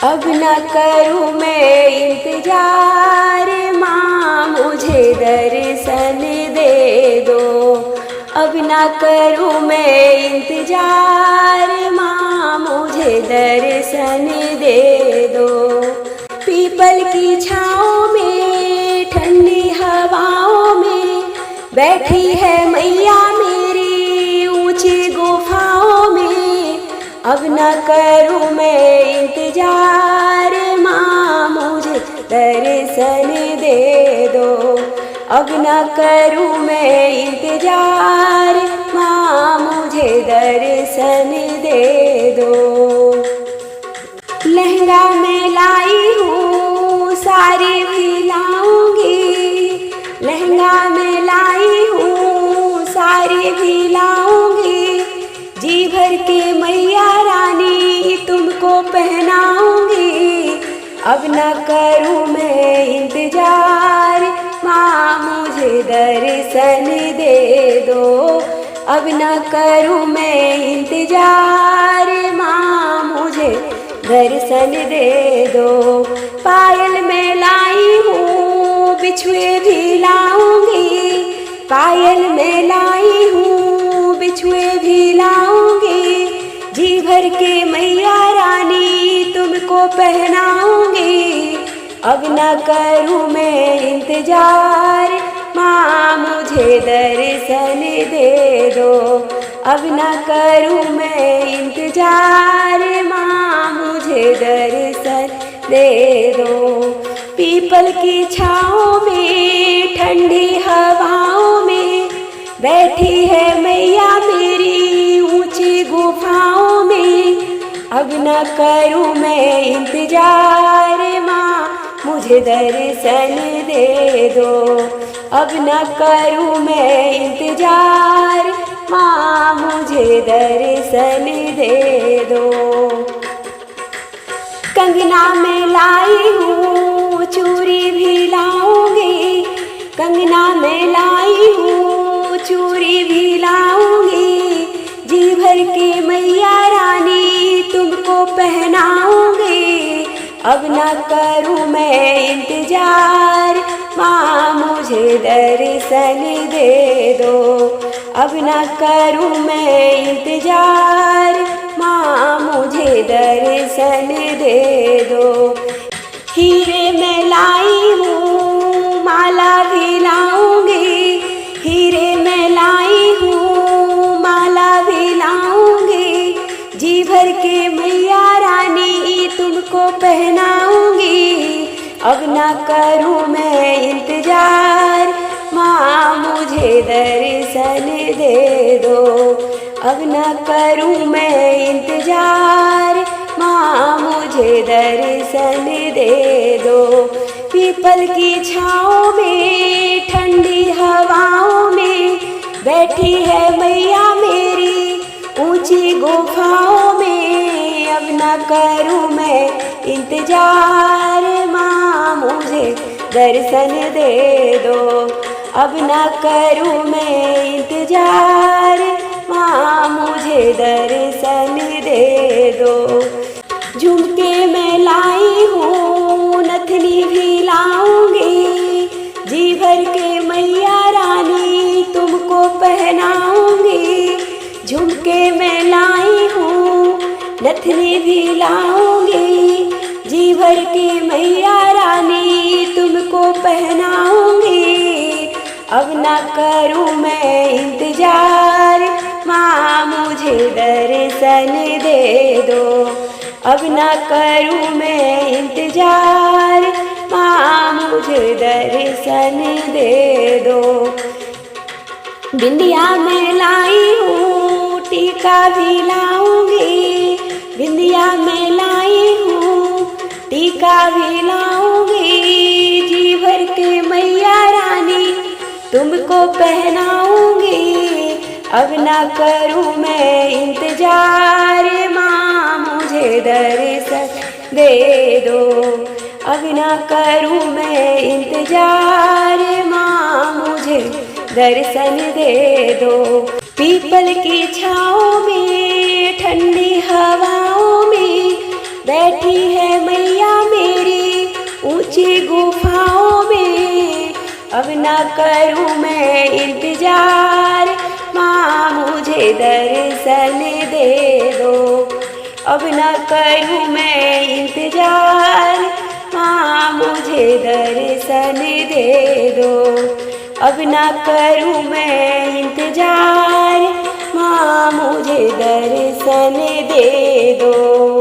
अब न करूँ मैं इंतजार, माँ मुझे दर्शन दे दो। अब न करूँ मैं इंतजार, माँ मुझे दर्शन दे दो। पीपल की छाँव में ठंडी हवाओं में बैठी है मैया मेरी ऊंची गुफाओं में। अब न करूँ मैं इंतजार, माँ मुझे दर्शन दे दो। अब न करूँ मैं इंतजार, माँ मुझे दर्शन दे दो। लहंगा में लाई हूँ साड़ी भी लाऊंगी, लहंगा में लाई हूँ साड़ी भी लाऊंगी। जी भर के मैया रानी तुमको पहनाऊंगी। अब न करूँ मैं इंतजार, माँ मुझे दर्शन दे दो। अब न करूँ मैं इंतजार, माँ मुझे दर्शन दे दो। पायल में लाई हूँ बिछुए भी लाऊंगी, पायल में लाई हूँ बिछुए भी लाऊंगी। जी भर के मैया रानी तुमको पहनाऊंगी। अब न करूँ मैं इंतजार, माँ मुझे दर्शन दे दो। अब न करूँ मैं इंतजार, माँ मुझे दर्शन दे दो। पीपल की छाँव में ठंडी हवाओं में बैठी है मैया मेरी ऊंची गुफाओं में। अब न करूँ मैं इंतजार, माँ मुझे दर्शन दे दो। अब न करूँ मैं इंतजार, माँ मुझे दर्शन दे दो। कंगना में लाई हूँ चूड़ी भी लाऊंगी, कंगना में लाई हूँ चूड़ी भी लाऊंगी। जी भर के मैया रानी तुमको पहनाऊंगी। अब न करूँ मैं इंतजार, माँ मुझे दर्शन दे दो। अब न करूँ मैं इंतजार, माँ मुझे दर्शन दे दो। हीरे में लाई हूँ माला भी लाऊंगी, हीरे में लाई हूँ माला भी लाऊंगी। जी भर के मैया रानी तुमको पहनाऊंगी। अब न करूँ मैं इंतजार, माँ मुझे दर्शन दे दो। अब न करूँ मैं इंतजार, माँ मुझे दर्शन दे दो। पीपल की छाँव में ठंडी हवाओं में बैठी है मैया मेरी ऊंची गुफाओं में। अब न करूँ मैं इंतजार, माँ मुझे दर्शन दे दो। अब न करूँ मैं इंतजार, माँ मुझे दर्शन दे दो। झुमके में लाई हूँ नथनी भी लाऊंगी, जी भर के मैया रानी तुमको पहनाऊंगी। झुमके में लाई हूँ नथनी भी लाऊंगी, जी भर के मैया रानी तुमको पहनाऊंगी। अब न करूँ मैं इंतजार, माँ मुझे दर्शन दे दो। अब न करूँ मैं इंतजार, माँ मुझे दर्शन दे दो। बिंदिया में लाई हूँ टीका भी लाऊंगी, बिंदिया में लाई हूँ टीका भी लाऊंगी। जी भर के मैया रानी तुमको पहनाऊंगी। अब न करूँ मैं इंतजार, माँ मुझे दर्शन दे दो। अब न करूँ मैं इंतजार, माँ मुझे दर्शन दे दो। पीपल की छाँव में ठंडी हवाओं में बैठी है ऊंची गुफाओं में अब ना करूं मैं इंतजार, माँ मुझे दर्शन दे दो। अब ना करूं मैं इंतजार, माँ मुझे दर्शन दे दो। अब ना करूं मैं इंतजार, माँ मुझे दर्शन दे दो।